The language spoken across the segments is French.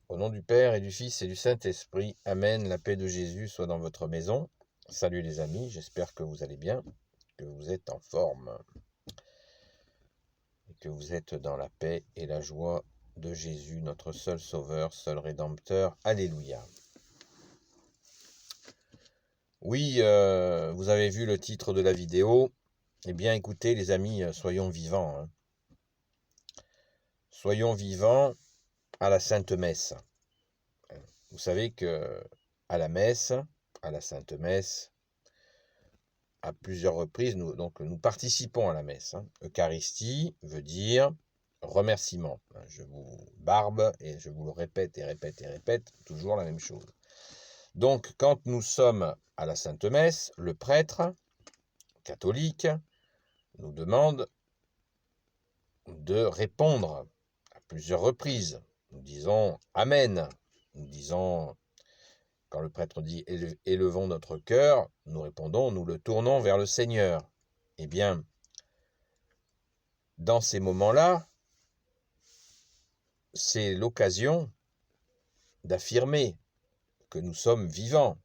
Au nom du Père et du Fils et du Saint-Esprit, Amen. La paix de Jésus soit dans votre maison. Salut les amis, j'espère que vous allez bien, que vous êtes en forme et que vous êtes dans la paix et la joie de Jésus, notre seul Sauveur, seul Rédempteur. Alléluia. Oui, vous avez vu le titre de la vidéo. Eh bien, écoutez les amis, soyons vivants. Soyons vivants à la Sainte Messe. Vous savez que à la messe, à la Sainte Messe, à plusieurs reprises, nous participons à la messe. Eucharistie veut dire remerciement. Je vous barbe et je vous le répète et répète et répète, toujours la même chose. Donc, quand nous sommes à la Sainte Messe, le prêtre catholique nous demande de répondre à plusieurs reprises. Nous disons Amen. Nous disons, quand le prêtre dit « Élevons notre cœur », nous répondons « Nous le tournons vers le Seigneur ». Eh bien, dans ces moments-là, c'est l'occasion d'affirmer que nous sommes vivants.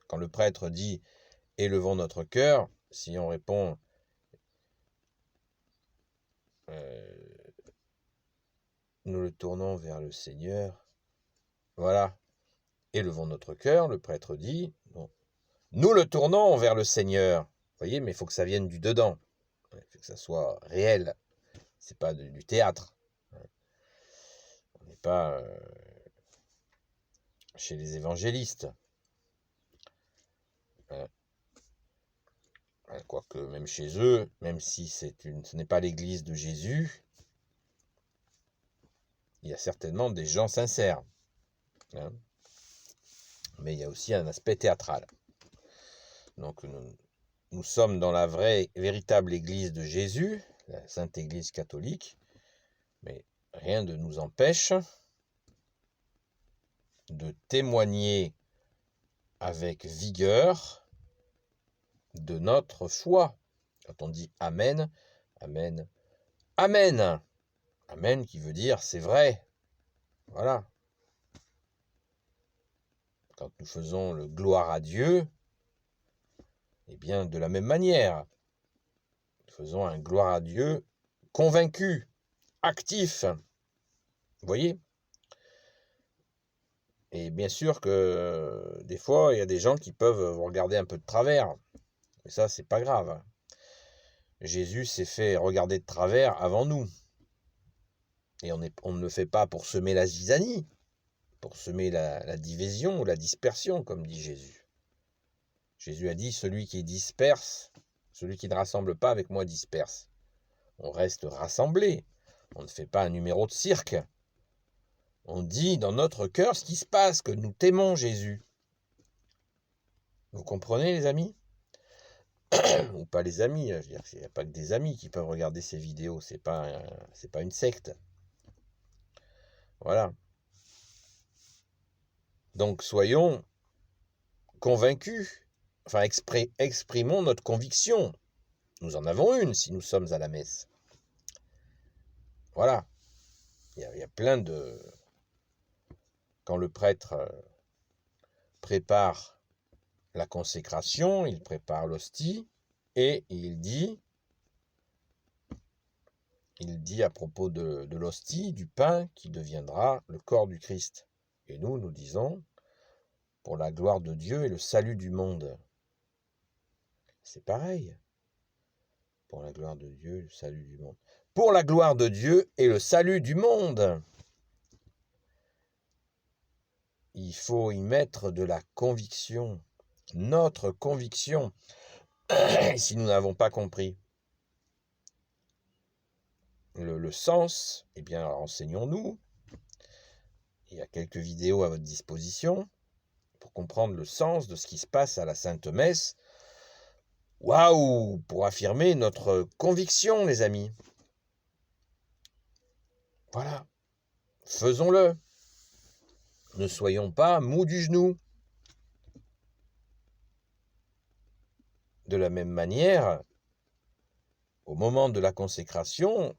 Quand le prêtre dit « Élevons notre cœur », si on répond nous le tournons vers le Seigneur, voilà, élevons notre cœur, le prêtre dit non. Nous le tournons vers le Seigneur. Vous voyez, mais il faut que ça vienne du dedans. Il faut que ça soit réel. C'est pas du théâtre. On n'est pas chez les évangélistes. Quoique même chez eux, même si ce n'est pas l'église de Jésus, il y a certainement des gens sincères. Mais il y a aussi un aspect théâtral. Donc nous sommes dans la véritable église de Jésus, la Sainte Église catholique, mais rien ne nous empêche de témoigner avec vigueur de notre foi. Quand on dit Amen, Amen, Amen, Amen qui veut dire c'est vrai. Voilà. Quand nous faisons le gloire à Dieu, eh bien de la même manière, nous faisons un gloire à Dieu convaincu, actif. Vous voyez ? Et bien sûr que des fois, il y a des gens qui peuvent vous regarder un peu de travers. Mais ça, c'est pas grave. Jésus s'est fait regarder de travers avant nous. Et on ne le fait pas pour semer la zizanie, pour semer la division ou la dispersion, comme dit Jésus. Jésus a dit, celui qui disperse, celui qui ne rassemble pas avec moi disperse. On reste rassemblés. On ne fait pas un numéro de cirque. On dit dans notre cœur ce qui se passe, que nous t'aimons Jésus. Vous comprenez les amis ? Ou pas les amis, je veux dire, il n'y a pas que des amis qui peuvent regarder ces vidéos, c'est pas une secte. Voilà. Donc soyons convaincus, enfin exprimons notre conviction. Nous en avons une si nous sommes à la messe. Voilà. Il y a plein de... Quand le prêtre prépare la consécration, il prépare l'hostie et il dit à propos de l'hostie, du pain qui deviendra le corps du Christ. Et nous disons, pour la gloire de Dieu et le salut du monde. C'est pareil. Pour la gloire de Dieu et le salut du monde. Pour la gloire de Dieu et le salut du monde. Il faut y mettre de la conviction. Notre conviction. Si nous n'avons pas compris le sens, eh bien, renseignons-nous. Il y a quelques vidéos à votre disposition pour comprendre le sens de ce qui se passe à la Sainte Messe. Waouh! Pour affirmer notre conviction, les amis. Voilà. Faisons-le. Ne soyons pas mous du genou. De la même manière, au moment de la consécration,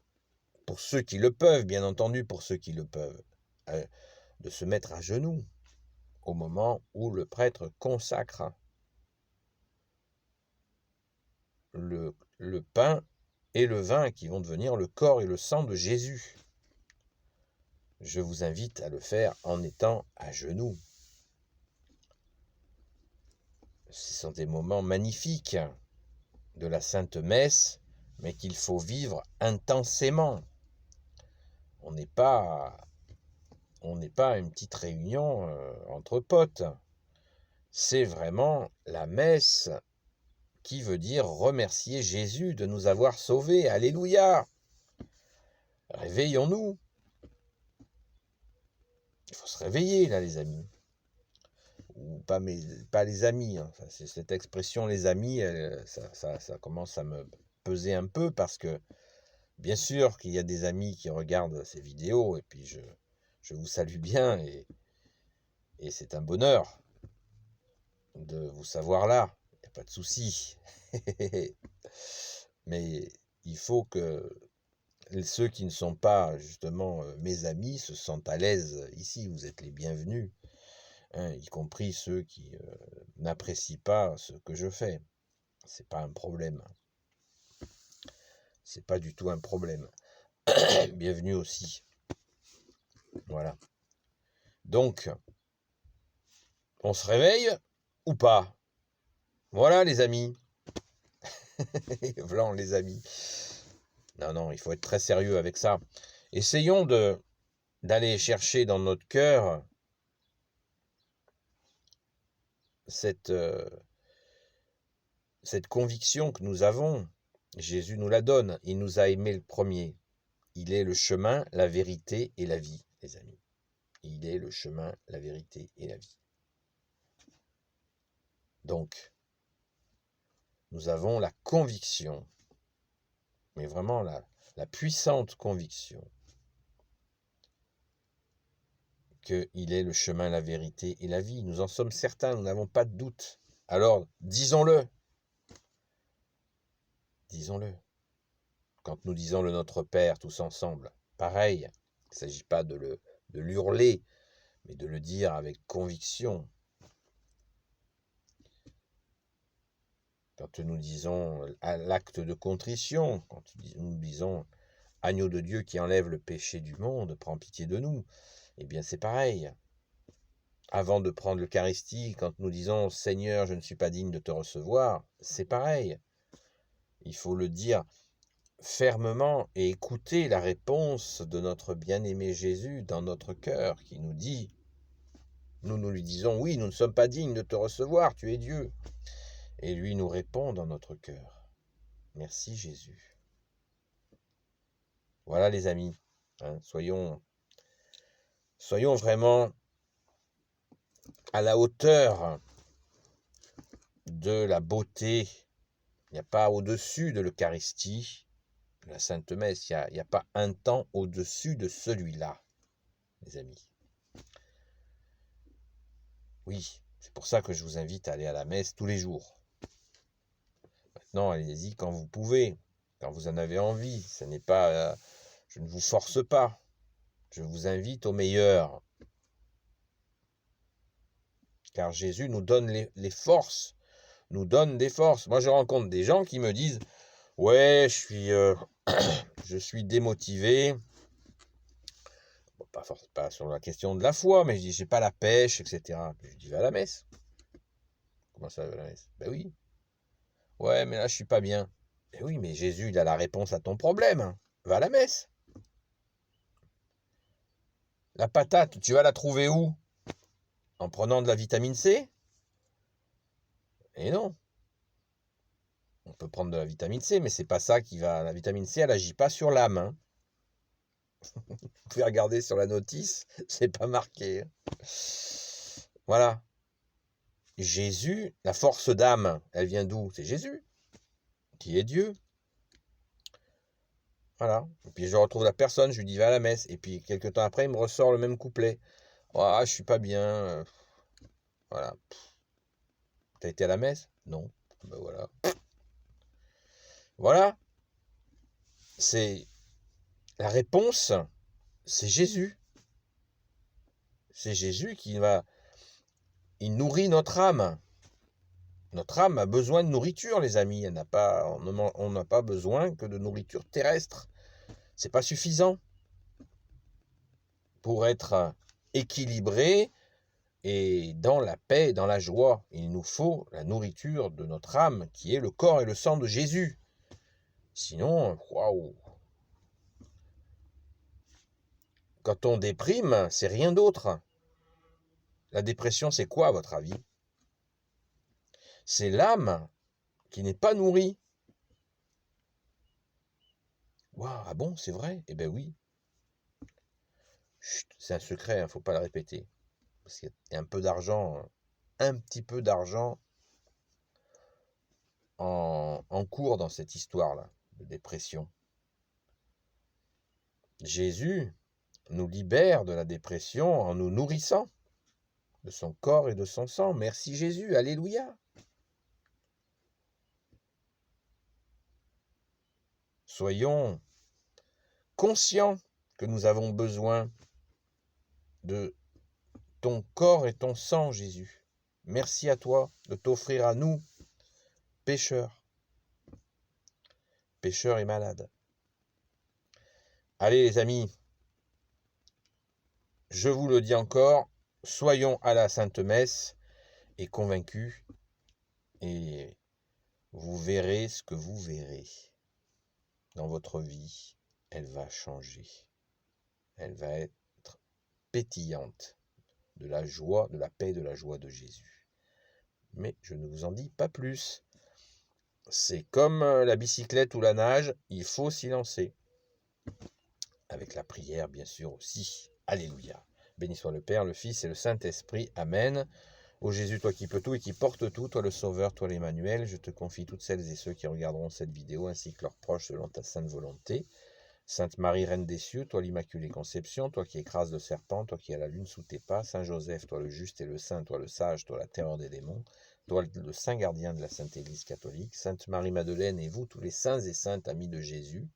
pour ceux qui le peuvent, bien entendu, pour ceux qui le peuvent, de se mettre à genoux au moment où le prêtre consacre le pain et le vin qui vont devenir le corps et le sang de Jésus. Je vous invite à le faire en étant à genoux. Ce sont des moments magnifiques de la Sainte Messe, mais qu'il faut vivre intensément. On n'est pas à une petite réunion entre potes. C'est vraiment la messe qui veut dire remercier Jésus de nous avoir sauvés. Alléluia! Réveillons-nous. Il faut se réveiller là, les amis. Ou pas les amis. Hein. C'est cette expression, les amis, ça commence à me peser un peu parce que bien sûr qu'il y a des amis qui regardent ces vidéos et puis je vous salue bien et c'est un bonheur de vous savoir là. Il n'y a pas de souci. Mais il faut que ceux qui ne sont pas justement mes amis se sentent à l'aise ici. Vous êtes les bienvenus, hein, y compris ceux qui n'apprécient pas ce que je fais. C'est pas un problème. C'est pas du tout un problème. Bienvenue aussi. Voilà. Donc, on se réveille ou pas? Voilà les amis. Voilà les amis. Non, il faut être très sérieux avec ça. Essayons d'aller chercher dans notre cœur cette conviction que nous avons. Jésus nous la donne. Il nous a aimés le premier. Il est le chemin, la vérité et la vie, les amis. Il est le chemin, la vérité et la vie. Donc, nous avons la conviction, mais vraiment la puissante conviction qu'il est le chemin, la vérité et la vie. Nous en sommes certains, nous n'avons pas de doute. Alors, disons-le. Disons-le. Quand nous disons le Notre Père tous ensemble, pareil, il ne s'agit pas de l'hurler, mais de le dire avec conviction. Quand nous disons à l'acte de contrition, quand nous disons « Agneau de Dieu qui enlève le péché du monde, prends pitié de nous », eh bien c'est pareil. Avant de prendre l'Eucharistie, quand nous disons « Seigneur, je ne suis pas digne de te recevoir », c'est pareil. Il faut le dire fermement et écouter la réponse de notre bien-aimé Jésus dans notre cœur qui nous dit, nous lui disons « Oui, nous ne sommes pas dignes de te recevoir, tu es Dieu ». Et lui nous répond dans notre cœur. Merci Jésus. Voilà les amis, hein, soyons vraiment à la hauteur de la beauté. Il n'y a pas au-dessus de l'Eucharistie, de la Sainte Messe, il n'y a pas un temps au-dessus de celui-là, les amis. Oui, c'est pour ça que je vous invite à aller à la messe tous les jours. Maintenant, allez-y quand vous pouvez, quand vous en avez envie. Ce n'est pas, je ne vous force pas. Je vous invite au meilleur. Car Jésus nous donne les forces, nous donne des forces. Moi, je rencontre des gens qui me disent « Ouais, je suis démotivé. » Bon, pas sur la question de la foi, mais je dis « J'ai pas la pêche, etc. » Je dis « Va à la messe. » Comment ça, va à la messe? Ben oui. Ouais, mais là, je suis pas bien. Ben oui, mais Jésus, il a la réponse à ton problème. Va à la messe. La patate, tu vas la trouver où? En prenant de la vitamine C? Et non. On peut prendre de la vitamine C, mais c'est pas ça qui va. La vitamine C, elle agit pas sur l'âme. Hein. Vous pouvez regarder sur la notice, c'est pas marqué. Voilà. Jésus, la force d'âme, elle vient d'où? C'est Jésus, qui est Dieu. Voilà. Et puis je retrouve la personne, je lui dis va à la messe. Et puis quelques temps après, il me ressort le même couplet. Ah, je suis pas bien. Voilà. T'as été à la messe? Non. Ben voilà. Voilà. C'est la réponse, c'est Jésus. C'est Jésus il nourrit notre âme. Notre âme a besoin de nourriture, les amis. On n'a pas besoin que de nourriture terrestre. C'est pas suffisant pour être équilibré et dans la paix, dans la joie. Il nous faut la nourriture de notre âme, qui est le corps et le sang de Jésus. Sinon, waouh! Quand on déprime, c'est rien d'autre. La dépression, c'est quoi, à votre avis? C'est l'âme qui n'est pas nourrie. Waouh, ah bon, c'est vrai? Eh bien oui. Chut, c'est un secret, il ne faut pas le répéter. Parce qu'il y a un petit peu d'argent en cours dans cette histoire-là de dépression. Jésus nous libère de la dépression en nous nourrissant de son corps et de son sang. Merci Jésus, alléluia. Soyons conscients que nous avons besoin de ton corps et ton sang, Jésus. Merci à toi de t'offrir à nous, pécheurs et malades. Allez les amis, je vous le dis encore, soyons à la Sainte Messe et convaincus, et vous verrez ce que vous verrez dans votre vie. Elle va changer. Elle va être pétillante de la joie, de la paix, de la joie de Jésus. Mais je ne vous en dis pas plus. C'est comme la bicyclette ou la nage, il faut s'y lancer. Avec la prière, bien sûr, aussi. Alléluia. Béni soit le Père, le Fils et le Saint-Esprit. Amen. Ô Jésus, toi qui peux tout et qui portes tout, toi le Sauveur, toi l'Emmanuel, je te confie toutes celles et ceux qui regarderont cette vidéo, ainsi que leurs proches selon ta sainte volonté. Sainte Marie, Reine des cieux, toi l'Immaculée Conception, toi qui écrases le serpent, toi qui as la lune sous tes pas, Saint Joseph, toi le juste et le saint, toi le sage, toi la terreur des démons, toi le saint gardien de la Sainte Église catholique, Sainte Marie-Madeleine et vous, tous les saints et saintes amis de Jésus,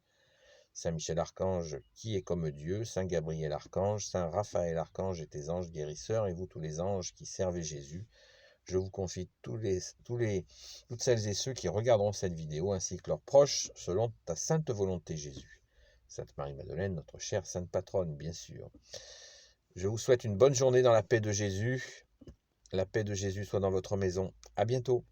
Saint Michel Archange, qui est comme Dieu, Saint Gabriel Archange, Saint Raphaël Archange et tes anges guérisseurs, et vous tous les anges qui servez Jésus, je vous confie toutes celles et ceux qui regarderont cette vidéo, ainsi que leurs proches, selon ta sainte volonté, Jésus. Sainte Marie-Madeleine, notre chère sainte patronne, bien sûr. Je vous souhaite une bonne journée dans la paix de Jésus. La paix de Jésus soit dans votre maison. À bientôt.